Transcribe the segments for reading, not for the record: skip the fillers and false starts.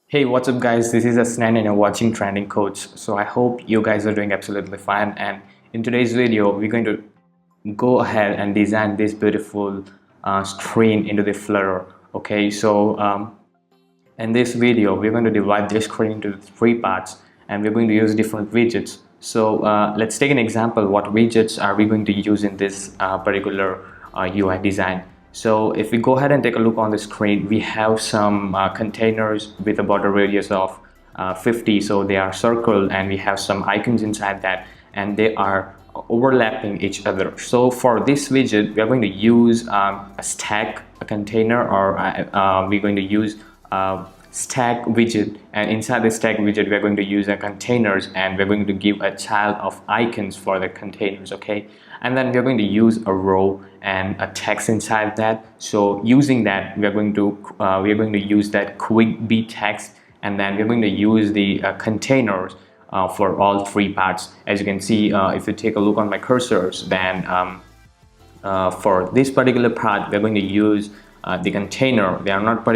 Hey, what's up guys? This is Hasnen and you're watching Trending Codes. So I hope you guys are doing absolutely fine, and in today's video we're going to go ahead and design this beautiful screen into the Flutter. Okay, so in this video we're going to divide this screen into three parts and we're going to use different widgets. So let's take an example. What widgets are we going to use in this particular UI design? So if we go ahead and take a look on the screen, we have some containers with a border radius of 50, so they are circled, and we have some icons inside that and they are overlapping each other. So for this widget we are going to use a stack, a container, or we're going to use stack widget, and inside the stack widget we are going to use a containers, and we're going to give a child of icons for the containers. Okay, and then we're going to use a row and a text inside that. So using that we are going to use that quick B text, and then we're going to use the containers for all three parts. As you can see, if you take a look on my cursors, then for this particular part we're going to use the container. They are not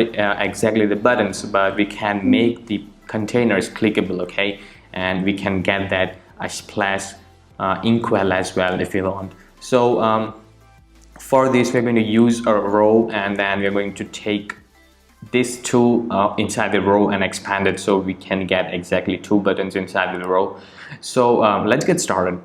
exactly the buttons, but we can make the containers clickable. Okay, and we can get that a splash inkwell as well if you want. So for this we're going to use a row, and then we're going to take this two inside the row and expand it so we can get exactly two buttons inside the row. So let's get started.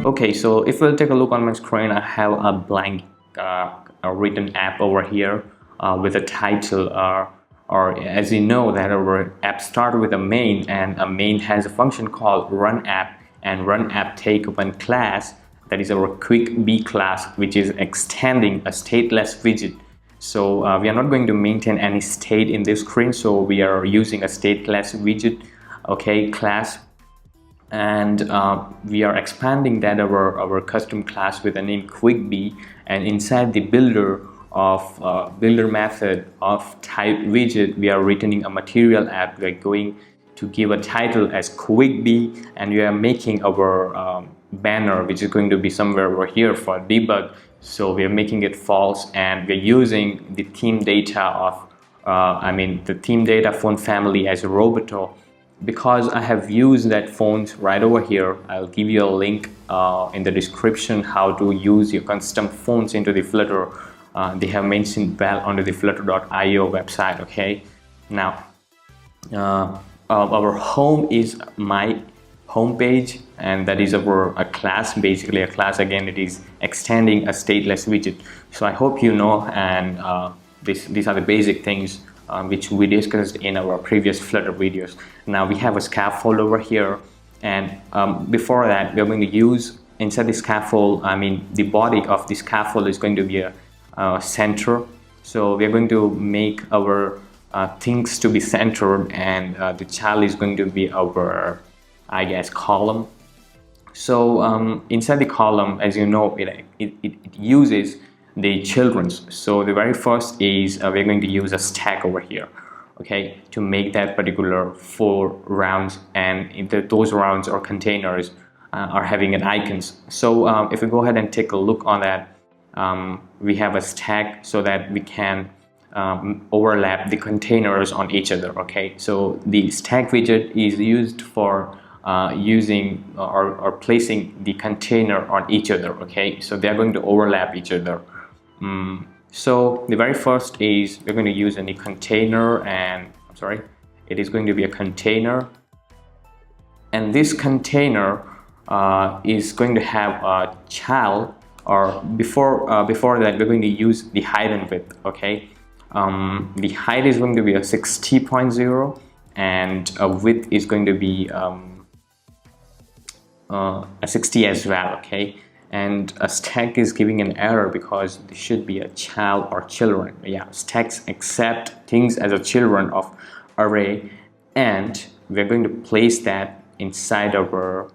Okay, so if we'll take a look on my screen, I have a blank a written app over here with a title, or as you know that our app starts with a main, and a main has a function called run app, and run app take one class, that is our quick B class, which is extending a stateless widget. So we are not going to maintain any state in this screen, so we are using a stateless widget, okay, class. And we are expanding that our custom class with the name quickb, and inside the builder method of type widget we are returning a material app. We are going to give a title as quickb, and we are making our banner, which is going to be somewhere over here for debug. So we are making it false, and we're using the theme data of the theme data font family as a Roboto. Because I have used that font right over here, I'll give you a link in the description how to use your custom fonts into the Flutter. They have mentioned well under the flutter.io website. Okay, now our home is my home page, and that is our class. Basically a class, again, it is extending a stateless widget. So I hope you know, and these are the basic things which we discussed in our previous Flutter videos. Now we have a scaffold over here, and before that we are going to use inside the scaffold, the body of the scaffold is going to be a center. So we are going to make our things to be centered, and the child is going to be our, I guess, column. So inside the column, as you know, it uses the children's. So the very first is we're going to use a stack over here, okay, to make that particular 4 rounds, and if those rounds or containers are having an icons. So if we go ahead and take a look on that, we have a stack so that we can overlap the containers on each other. Okay, so the stack widget is used for using or placing the container on each other. Okay, so they're going to overlap each other. So the very first is we're going to use any container, and it is going to be a container, and this container is going to have a child, or before that we're going to use the height and width. Okay, the height is going to be a 60.0 and a width is going to be a 60 as well. Okay, and a stack is giving an error because this should be a child or children. Yeah, stacks accept things as a children of array, and we're going to place that inside our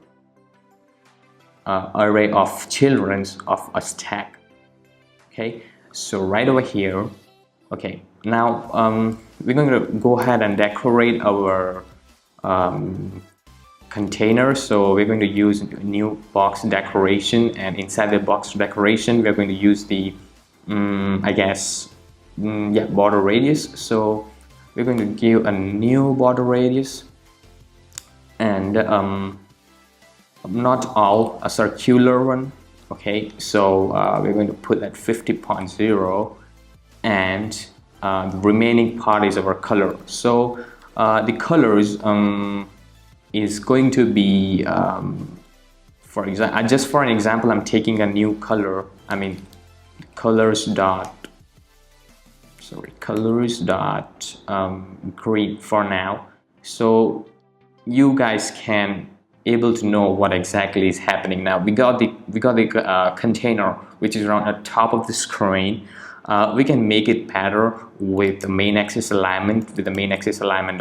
array of childrens of a stack. Okay, so right over here. Okay, now we're going to go ahead and decorate our container. So we're going to use a new box decoration, and inside the box decoration we're going to use the border radius. So we're going to give a new border radius, and not all, a circular one. Okay, so we're going to put that 50.0, and the remaining part is our color. So the colors is going to be for an example, I'm taking a new color. I mean colors dot green for now, so you guys can able to know what exactly is happening. Now we got the container which is around the top of the screen. We can make it better with the main axis alignment,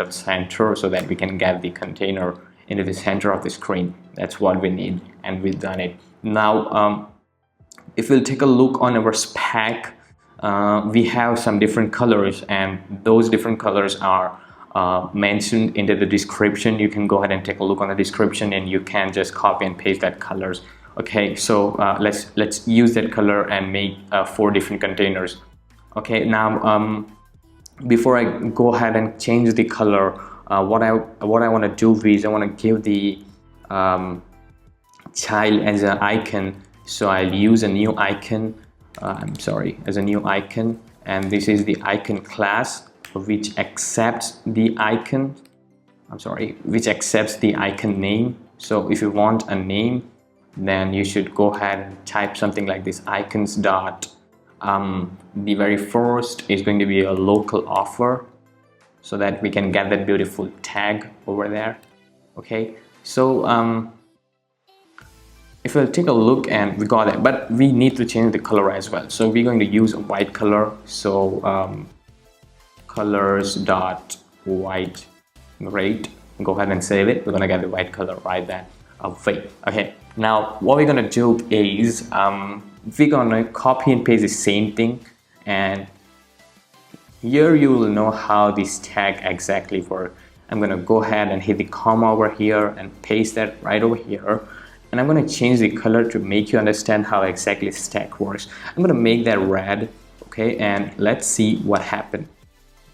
of center, so that we can get the container into the center of the screen. That's what we need, and we've done it. Now if we'll take a look on our spec, we have some different colors, and those different colors are mentioned into the description. You can go ahead and take a look on the description, and you can just copy and paste that colors. Okay, so let's use that color and make 4 different containers. Okay, now before I go ahead and change the color, what I want to do is I want to give the child as an icon. So I'll use a new icon, as a new icon, and this is the icon class which accepts the icon, name. So if you want a name, then you should go ahead and type something like this: icons dot the very first is going to be a local offer, so that we can get that beautiful tag over there. Okay, so if we'll take a look, and we got it, but we need to change the color as well. So we're going to use a white color. So colors dot white, great, go ahead and save it. We're gonna get the white color right there. Okay, now what we're gonna do is we're gonna copy and paste the same thing, and here you will know how this tag exactly works. I'm gonna go ahead and hit the comma over here and paste that right over here, and I'm gonna change the color to make you understand how exactly stack works. I'm gonna make that red. Okay, and let's see what happened.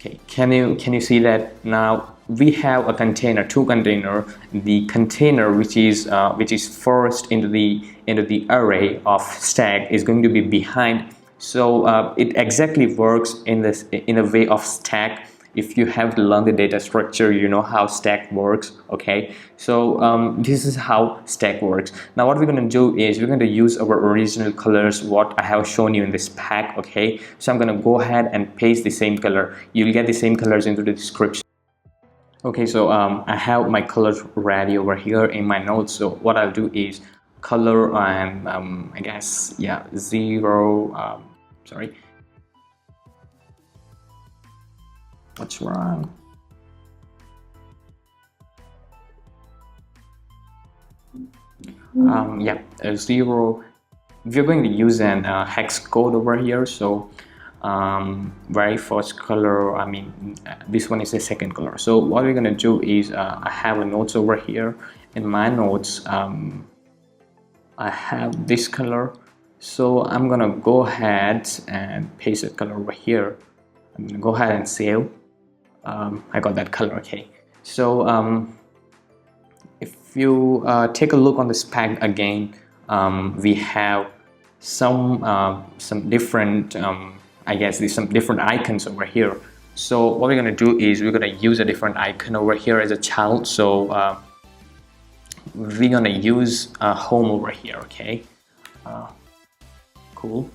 Okay, can you see that? Now we have a container, 2 container. The container which is first into the array of stack is going to be behind. So it exactly works in a way of stack. If you have to learn the data structure, you know how stack works. Okay, so this is how stack works. Now what we're going to do is we're going to use our original colors, what I have shown you in this pack. Okay, so I'm going to go ahead and paste the same color. You'll get the same colors into the description. Okay, so I have my colors ready over here in my notes. So what I'll do is color and I guess, yeah, 0, what's wrong? Yeah, 0. We're going to use an hex code over here. So very first color, this one is the second color. So what we're going to do is I have a notes over here. In my notes I have this color, so I'm gonna go ahead and paste the color over here. I'm gonna go ahead and save. I got that color. Okay, so if you take a look on the spec again, we have some different I guess there's some different icons over here. So what we're going to do is we're going to use a different icon over here as a child. So we're going to use home over here. Okay, cool.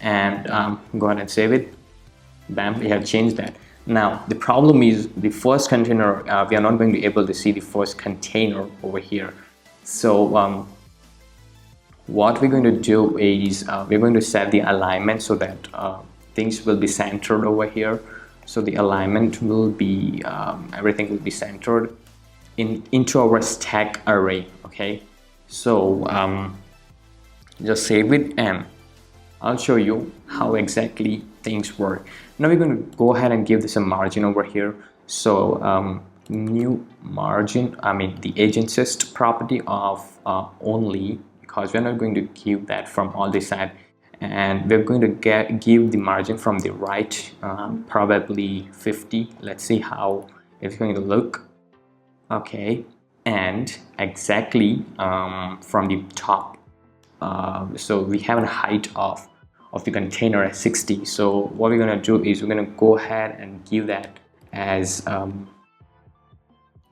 And go ahead and save it. Bam, we have changed that. Now the problem is the first container, we are not going to be able to see the first container over here. So what we're going to do is we're going to set the alignment so that things will be centered over here. So the alignment will be everything will be centered into our stack array. Okay, so just save it and I'll show you how exactly things work. Now we're going to go ahead and give this a margin over here. So new margin, I mean the agentsist property of only, because we're not going to give that from all this side, and we're going to give the margin from the right, probably 50. Let's see how it's going to look. Okay, and exactly from the top. So we have a height of the container at 60. So what we're going to do is we're going to go ahead and give that as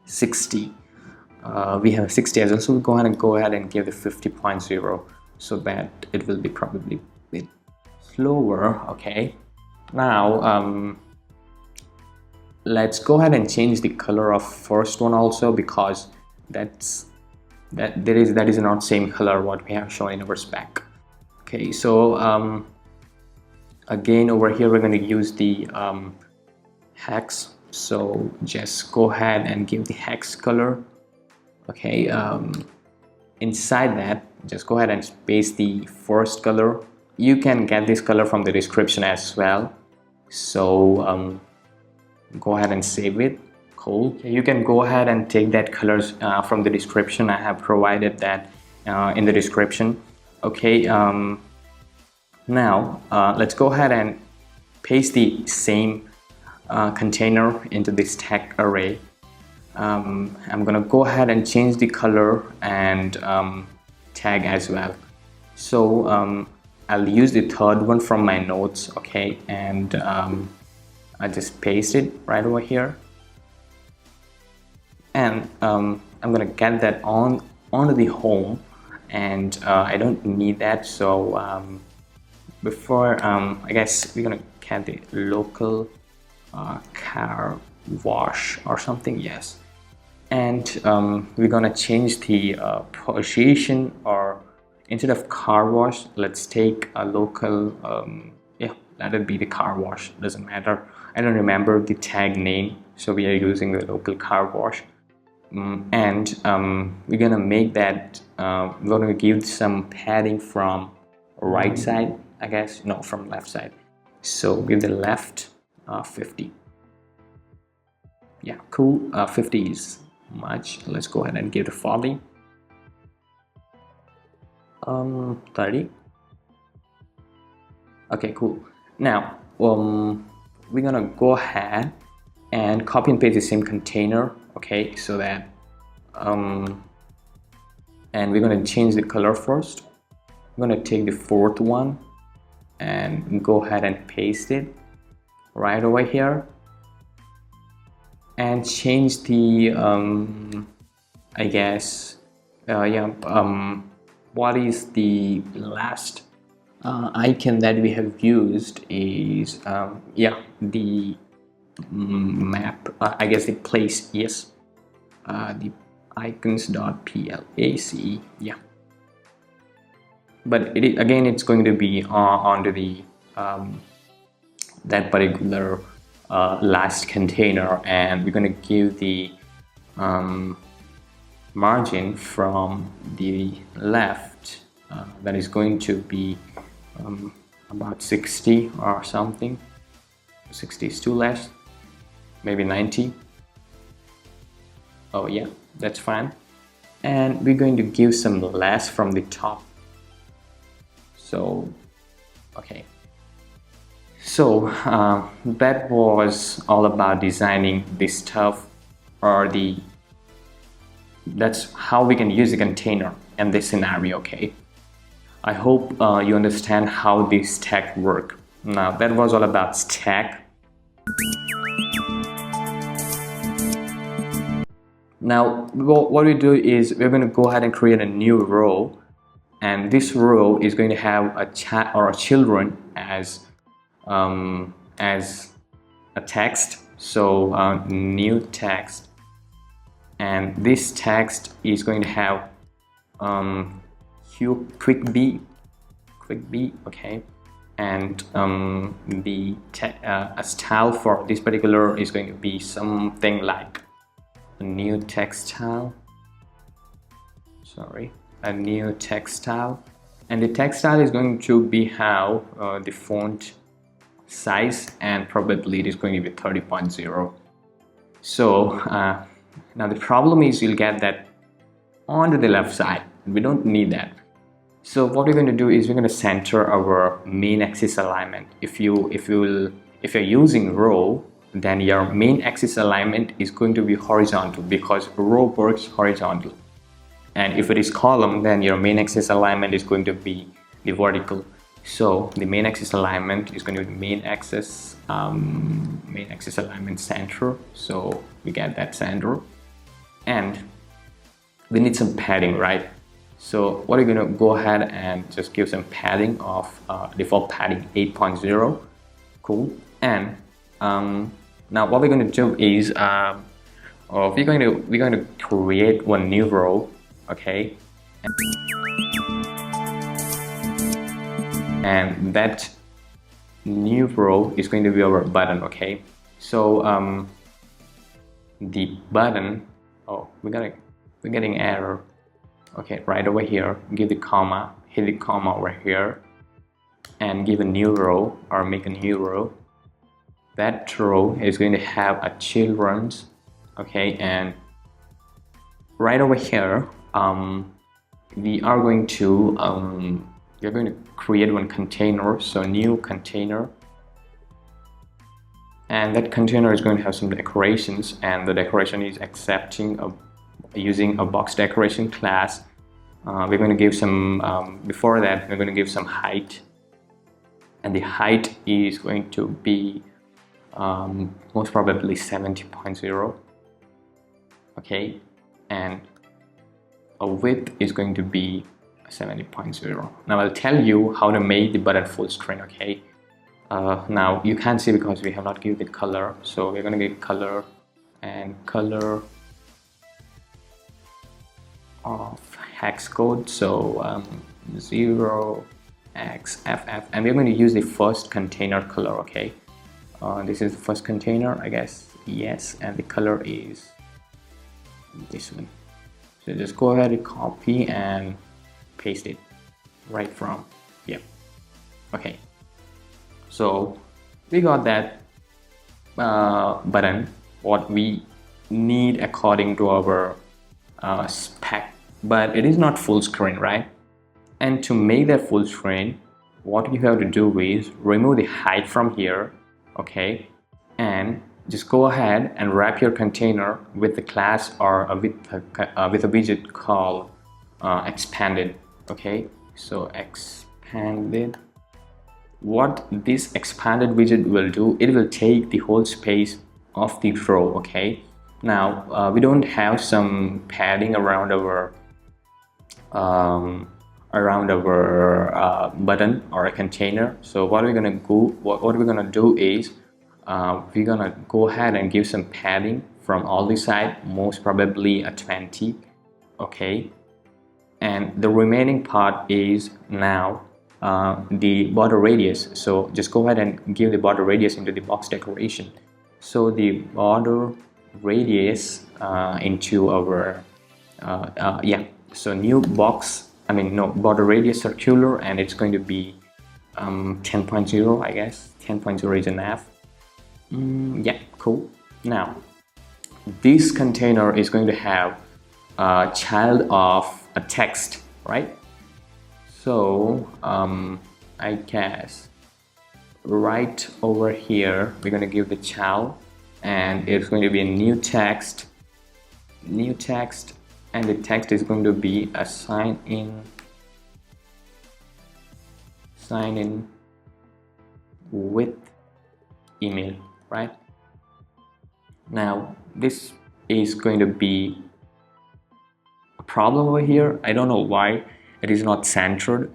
60. We have 60 as well, so we'll go ahead and give the 50.0 so that it will be probably a bit slower. Okay, now let's go ahead and change the color of first one also, because that is not same color what we have shown in our spec. Okay, so again over here we're going to use the hex. So just go ahead and give the hex color. Okay, inside that just go ahead and paste the first color. You can get this color from the description as well. So go ahead and save it. Cool. You can go ahead and take that colors from the description. I have provided that in the description. Okay, now let's go ahead and paste the same container into this stack array. I'm gonna go ahead and change the color and tag as well. So I'll use the third one from my notes. Okay, and I just paste it right over here, and I'm gonna get that onto the home, and I don't need that. So before I guess we're gonna get the local car wash or something. Yes, and we're gonna change the position, or instead of car wash, let's take a local yeah, let it be the car wash, doesn't matter. I don't remember the tag name, so we are using the local car wash. And we're gonna make that we're gonna give some padding from right side, I guess, no, from left side. So give the left 50. Yeah, cool. 50 is much. Let's go ahead and give the 40. 30. Okay, cool. Now we're gonna go ahead and copy and paste the same container. Okay, so that and we're gonna change the color first. I'm gonna take the fourth one and go ahead and paste it right over here, and change the I guess what is the last icon that we have used is yeah, the map, I guess the place. Yes, the icons.place. Yeah, but again it's going to be onto the that particular last container, and we're going to give the margin from the left that is going to be about 60 or something. 60 is too less, maybe 90. Oh yeah, that's fine. And we're going to give some less from the top. So okay, so that was all about designing this stuff, or that's how we can use a container in this scenario. Okay, I hope you understand how this tag work. Now that was all about stack. Now what we do is we're going to go ahead and create a new row, and this row is going to have a chat or a children as a text. So new text, and this text is going to have quick B, okay, and the a style for this particular is going to be something like a new text style. A new text style, and the text style is going to be how the font size, and probably it is going to be 30.0. So now the problem is you'll get that onto the left side. We don't need that. So what we're going to do is we're going to center our main axis alignment. If you're using row, then your main axis alignment is going to be horizontal, because row works horizontal. And if it is column, then your main axis alignment is going to be the vertical. So the main axis alignment is going to be main axis alignment center. So we get that center, and we need some padding, right? So what are you going to go ahead and just give some padding of default padding 8.0. Cool. And now what we're going to do is we're going to create one new row, okay, and that new row is going to be our button, okay. So the button, oh, we're getting error. Okay, right over here, give the comma, hit the comma over here, and give a new row, or make a new row. That row is going to have a children's, okay, and right over here we are going to we're going to create one container. So new container, and that container is going to have some decorations, and the decoration is using a box decoration class. We're going to give some before that we're going to give some height, and the height is going to be most probably 70.0, okay, and a width is going to be 70.0. Now I'll tell you how to make the button full screen, okay. Now you can't see because we have not given the color, so we're going to give color, and color of hex code, so 0xff, and we're going to use the first container color, okay. This is the first container, I guess, yes, and the color is this one. So just go ahead and copy and paste it right from here. Okay, so we got that button, what we need according to our spec, but it is not full screen, right? And to make that full screen, what you have to do is remove the height from here, okay, and just go ahead and wrap your container with the class or with a widget called expanded, okay. So expanded, what this expanded widget will do, it will take the whole space of the row, okay. Now we don't have some padding around our button or a container. So what we're gonna do is we're gonna go ahead and give some padding from all the side, most probably a 20, okay, and the remaining part is now the border radius. So just go ahead and give the border radius into the box decoration. So the border radius into our so new box, border radius circular, and it's going to be 10.0, I guess. 10.0 is enough. Yeah, cool. Now this container is going to have a child of a text, right? So I guess right over here we're going to give the child, and it's going to be a new text, and the text is going to be a sign in with email, right? Now this is going to be a problem over here. I don't know why it is not centered,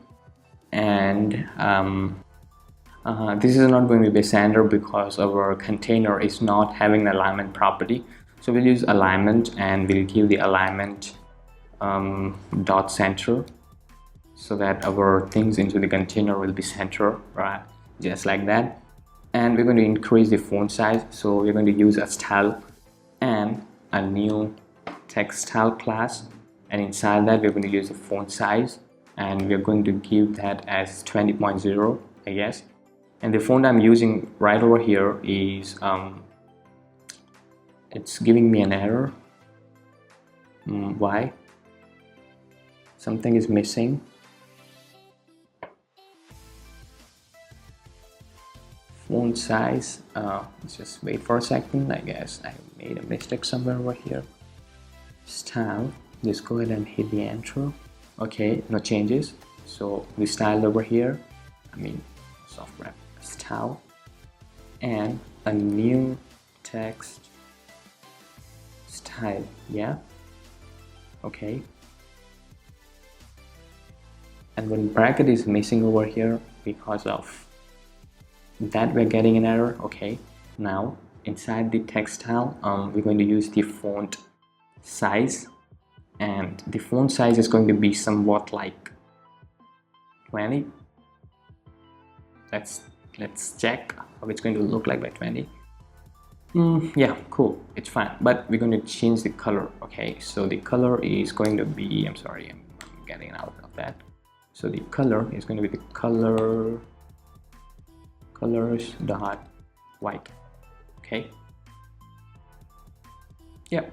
and this is not going to be centered because our container is not having an alignment property. So we'll use alignment, and we'll give the alignment dot center, so that our things into the container will be centered, right? Just like that. And we're going to increase the font size, so we're going to use a style and a new text style class, and inside that we're going to use the font size, and we're going to give that as 20.0, I guess. And the font I'm using right over here is it's giving me an error. Why? Something is missing. Font size, let's just wait for a second. I guess I made a mistake somewhere over here. Style, just go ahead and hit the enter. Okay, no changes. So we styled over here, software style, and a new text style. Yeah, okay. And when bracket is missing over here, because of that we're getting an error. Okay, now inside the text style, we're going to use the font size, and the font size is going to be somewhat like 20. Let's check how it's going to look like by 20. Yeah, cool, it's fine, but we're going to change the color. Okay, so the color is going to be, I'm sorry, I'm getting out of that. So the color is going to be the colors dot white. Okay, yeah.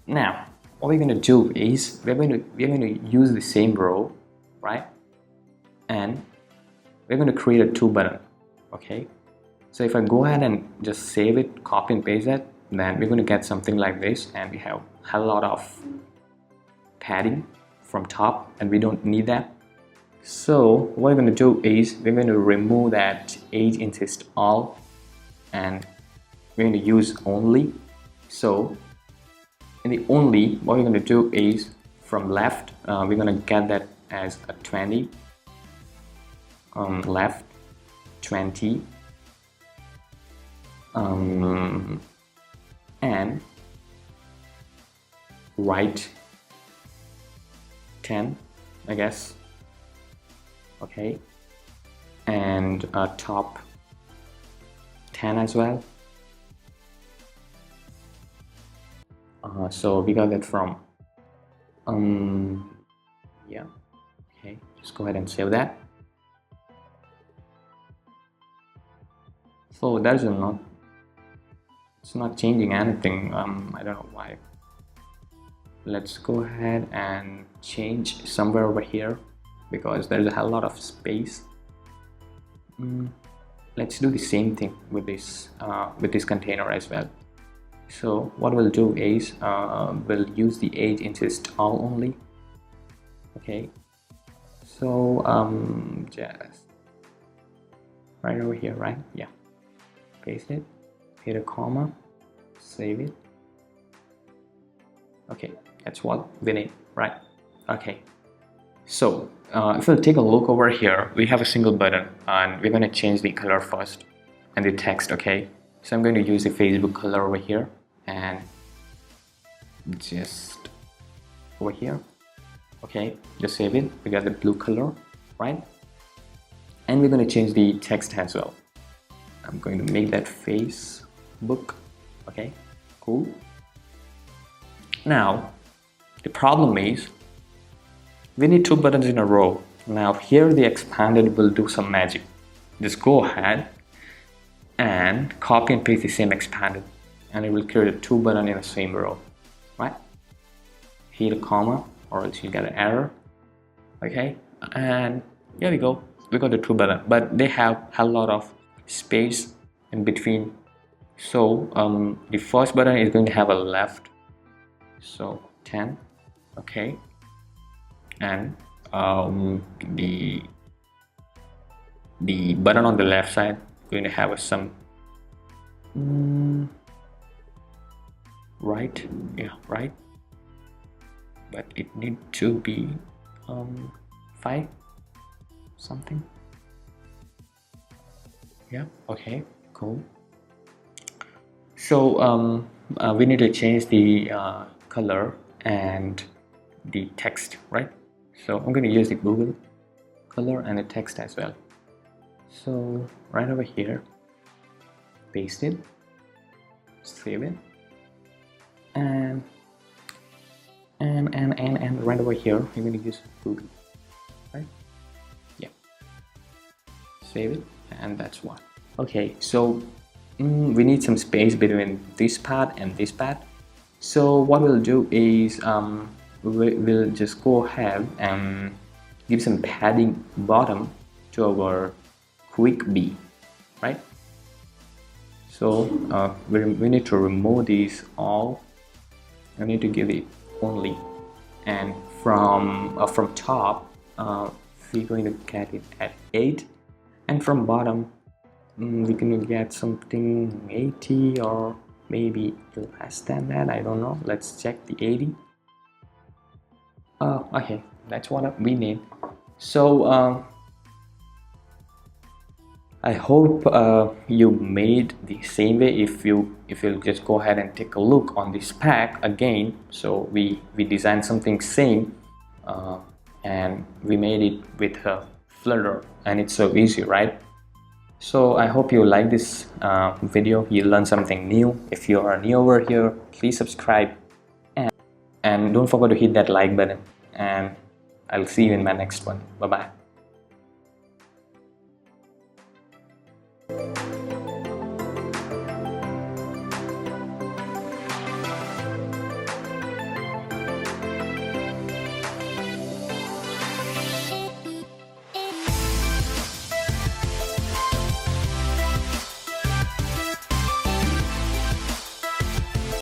Now what we're going to do is we're going to use the same row, right? And we're going to create a to button. Okay, so if I go ahead and just save it, copy and paste that, then we're going to get something like this, and we have a lot of padding from top, and we don't need that. So what we're going to do is we're going to remove that age insist all, and we're going to use only. So in the only, what we're going to do is from left, we're going to get that as a 20, left 20, and right 10, I guess. Okay, and top 10 as well. So we got that from yeah. Okay, just go ahead and save that. So that is not, it's not changing anything. I don't know why. Let's go ahead and change somewhere over here, because there's a lot of space. Let's do the same thing with this container as well. So what we'll do is we'll use the age insist all only. Okay, so just right over here, right? Yeah, paste it, hit a comma, save it. Okay, that's what we need, right? Okay, so if we'll take a look over here, we have a single button, and we're going to change the color first and the text. Okay, so I'm going to use the Facebook color over here, and just over here. Okay, just save it. We got the blue color, right? And we're going to change the text as well. I'm going to make that Facebook. Okay, cool. Now the problem is we need two buttons in a row. Now here the expanded will do some magic. Just go ahead and copy and paste the same expanded, and it will create a two button in the same row, right? Hit a comma, or else you get an error. Okay, and here we go, we got the two button, but they have a lot of space in between. So the first button is going to have a left, so 10. Okay, and the the button on the left side going to have some right, yeah, right, but it need to be 5 something. Yeah, okay, cool. So we need to change the color and the text, right? So I'm going to use the Google color and the text as well. So right over here, paste it, save it, and right over here you're going to use Google, right? Yeah, save it, and that's one. Okay, so we need some space between this part and this part. So what we'll do is we'll just go ahead and give some padding bottom to our quick B, right? So we need to remove these all. I need to give it only, and from top we're going to get it at 8, and from bottom we're going to get something 80 or maybe less than that. I don't know. Let's check the 80. Okay, that's what we need. So I hope you made the same way. If you'll just go ahead and take a look on this pack again. So we designed something same and we made it with Flutter, and it's so easy, right? So I hope you like this video. You learned something new. If you are new over here, please subscribe and don't forget to hit that like button, and I'll see you in my next one. Bye bye.